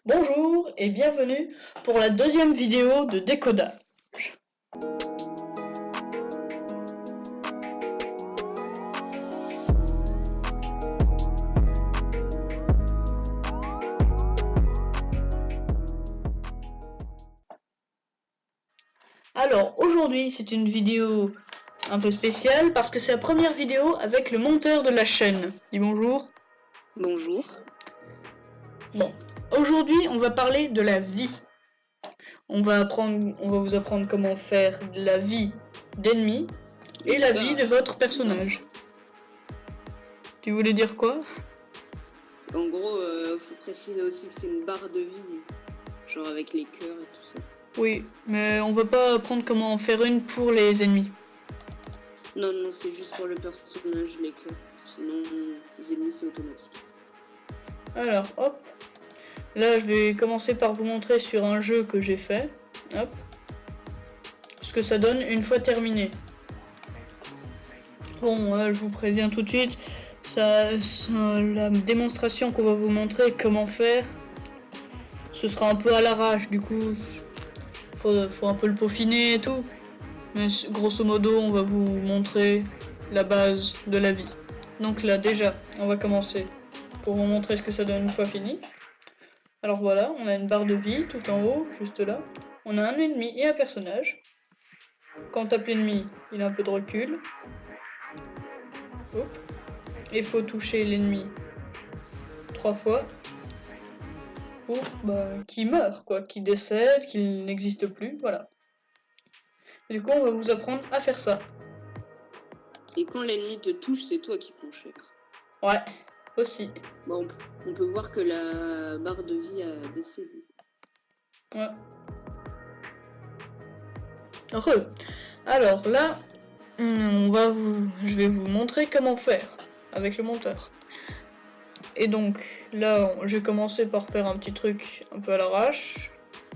Bonjour et bienvenue pour la deuxième vidéo de décodage. Alors aujourd'hui c'est une vidéo un peu spéciale parce que c'est la première vidéo avec le monteur de la chaîne. Dis bonjour. Bonjour. Bon, aujourd'hui on va parler de la vie. On va vous apprendre comment faire la vie d'ennemis et la vie de votre personnage. Tu voulais dire quoi? En gros, faut préciser aussi que c'est une barre de vie, genre avec les cœurs et tout ça. Oui, mais on va pas apprendre comment en faire une pour les ennemis. Non, c'est juste pour le personnage, les cœurs. Sinon, les ennemis, c'est automatique. Alors, hop. Là, je vais commencer par vous montrer sur un jeu que j'ai fait. Hop. Ce que ça donne une fois terminé. Bon, je vous préviens tout de suite. La démonstration qu'on va vous montrer comment faire, ce sera un peu à l'arrache. Du coup, faut un peu le peaufiner et tout. Mais grosso modo, on va vous montrer la base de la vie. Donc là, déjà, on va commencer pour vous montrer ce que ça donne une fois fini. Alors voilà, on a une barre de vie tout en haut, juste là. On a un ennemi et un personnage. Quand on tape l'ennemi, il a un peu de recul. Il faut toucher l'ennemi 3 fois pour qu'il meure, quoi, qu'il décède, qu'il n'existe plus, voilà. Et du coup, on va vous apprendre à faire ça. Et quand l'ennemi te touche, c'est toi qui prends cher. Ouais, aussi. Bon, on peut voir que la barre de vie a baissé. Ouais. Heureux. Alors là, je vais vous montrer comment faire avec le monteur. Et donc là, je vais commencer par faire un petit truc un peu à l'arrache.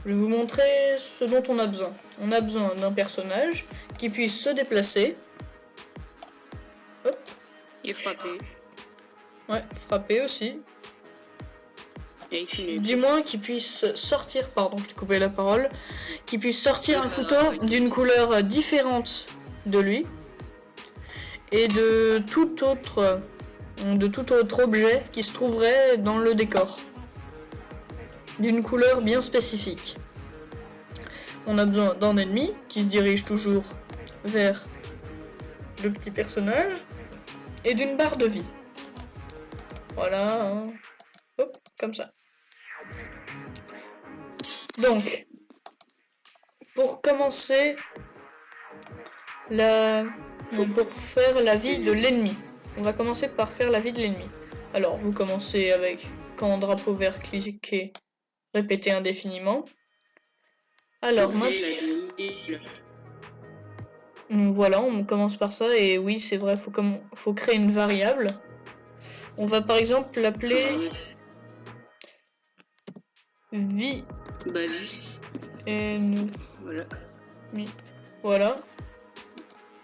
Je vais vous montrer ce dont on a besoin. On a besoin d'un personnage qui puisse se déplacer. Hop. Et frapper. Ouais, frapper aussi. Et du moins qui puisse sortir, pardon, je t'ai coupé la parole, qui puisse sortir un couteau d'une couleur différente de lui et de tout autre objet qui se trouverait dans le décor, d'une couleur bien spécifique. On a besoin d'un ennemi qui se dirige toujours vers le petit personnage et d'une barre de vie. Voilà, hein. Hop, comme ça. Donc, pour commencer, pour faire la vie de l'ennemi, on va commencer par faire la vie de l'ennemi. Alors, vous commencez avec quand drapeau vert cliquez, répétez indéfiniment. Alors, maintenant, voilà, on commence par ça et oui, c'est vrai, faut créer une variable. On va par exemple l'appeler vie. Et nous. Voilà. Voilà.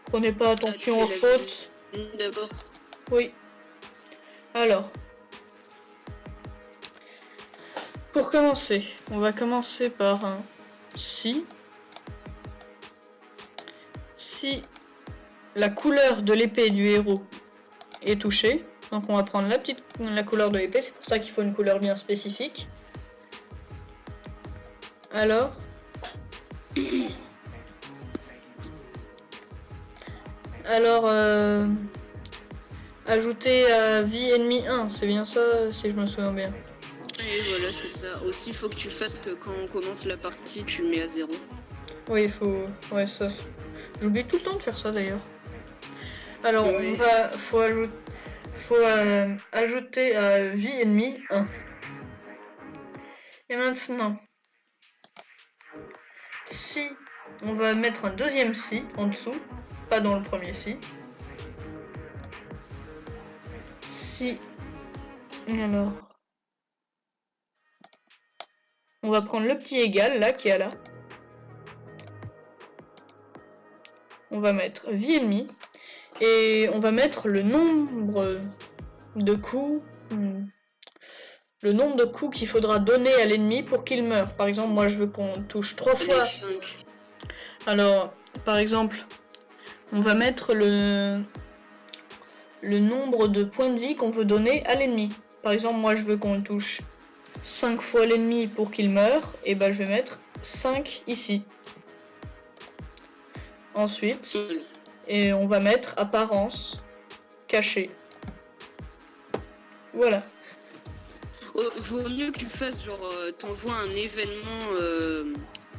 Prenez pas attention aux fautes. D'abord. Oui. Alors. Pour commencer, on va commencer par un si. Si la couleur de l'épée du héros est touchée, donc on va prendre la couleur de l'épée, c'est pour ça qu'il faut une couleur bien spécifique. Alors, ajouter à vie ennemi 1, c'est bien ça, si je me souviens bien. Et voilà, c'est ça. Aussi, il faut que tu fasses que quand on commence la partie, tu le mets à 0. Oui, il faut... Ouais, ça... J'oublie tout le temps de faire ça, d'ailleurs. Alors, faut ajouter à vie ennemi 1. Et maintenant, si on va mettre un deuxième si en dessous, pas dans le premier si. Si, alors, on va prendre le petit égal là qui est là. On va mettre vie ennemie et on va mettre le nombre de coups le nombre de coups qu'il faudra donner à l'ennemi pour qu'il meure. Par exemple, moi je veux qu'on touche 3 fois. Alors, par exemple, on va mettre le nombre de points de vie qu'on veut donner à l'ennemi. Par exemple, moi je veux qu'on touche 5 fois l'ennemi pour qu'il meure, et ben je vais mettre 5 ici. Ensuite, et on va mettre apparence cachée. Voilà. Vaut mieux que tu fasses genre t'envoies un événement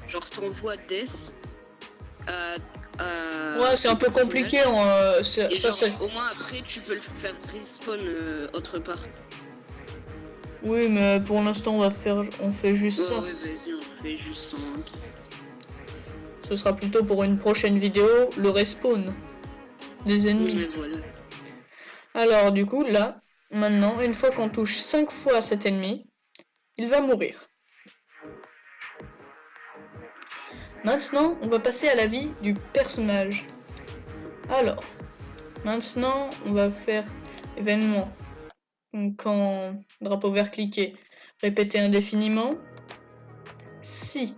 genre t'envoies Death à ouais, c'est un peu compliqué. Ça, genre, c'est... au moins après tu peux le faire respawn autre part. Oui, mais pour l'instant on fait juste ça. Ouais, vas-y, on fait juste ça. Ce sera plutôt pour une prochaine vidéo, le respawn des ennemis. Ouais, voilà. Alors du coup là, maintenant, une fois qu'on touche 5 fois cet ennemi, il va mourir. Maintenant, on va passer à la vie du personnage. Alors, maintenant, on va faire événement. Donc, quand drapeau vert cliqué, répéter indéfiniment. Si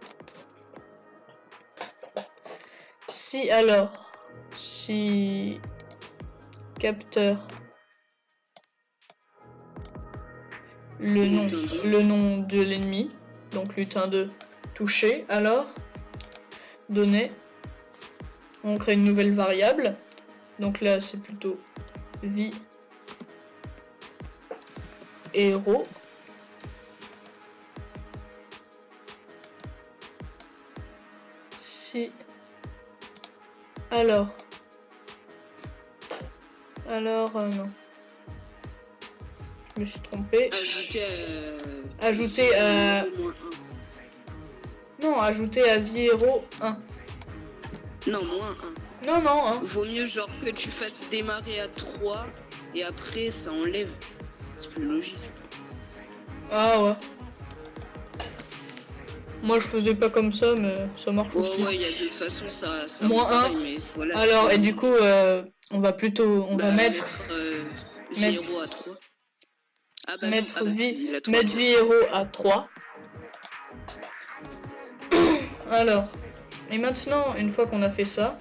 alors, si capteur le nom de l'ennemi, donc lutin 2 touché, alors donner, on crée une nouvelle variable, donc là c'est plutôt vie héros. Si alors non, je me suis trompé. Ajouter à non, ajouter à vie héros 1. Non, moins 1. Non, hein. Vaut mieux genre que tu fasses démarrer à 3 et après ça enlève. C'est plus logique. Ah ouais. Moi je faisais pas comme ça, mais ça marche aussi. Ouais, il y a deux façons, ça moins 1. Mais voilà, alors, et du coup, on va plutôt. On va mettre. Vie héros à 3. Ah bah mettre non, mettre vie héros à 3. Alors. Et maintenant, une fois qu'on a fait ça,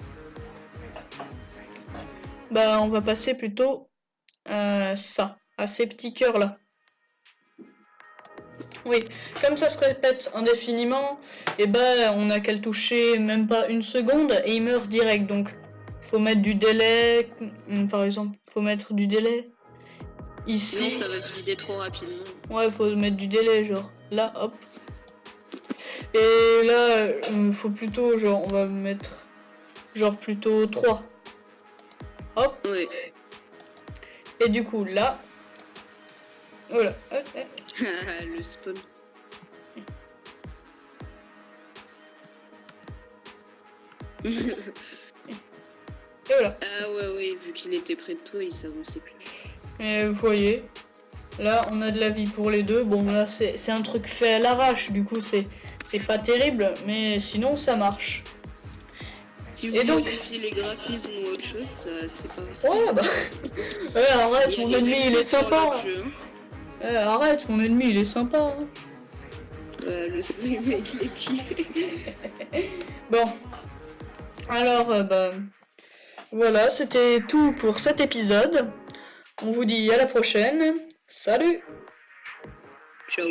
bah on va passer plutôt à ça, à ces petits cœurs là. Oui, comme ça se répète indéfiniment, et ben on n'a qu'à le toucher même pas une seconde et il meurt direct. Donc faut mettre du délai, par exemple, faut mettre du délai ici. Sinon ça va se vider trop rapidement. Ouais, faut mettre du délai, genre là, hop. Et là, faut plutôt, genre, on va mettre, genre, plutôt 3. Hop. Ouais. Et du coup, là. Voilà. Le spawn. Et voilà. Ah ouais, vu qu'il était près de toi, il s'avançait plus. Et vous voyez, là, on a de la vie pour les deux. Bon, là, c'est un truc fait à l'arrache, du coup, c'est pas terrible, mais sinon, ça marche. Si vous modifiez les graphismes ou autre chose, c'est pas... Ouais, bah... ouais, arrête, mon ennemi, il est sympa. Arrête, mon ennemi, il est sympa. Hein. Le mec, il est kiffé. Bon. Alors, bah... voilà, c'était tout pour cet épisode. On vous dit à la prochaine. Salut! Ciao.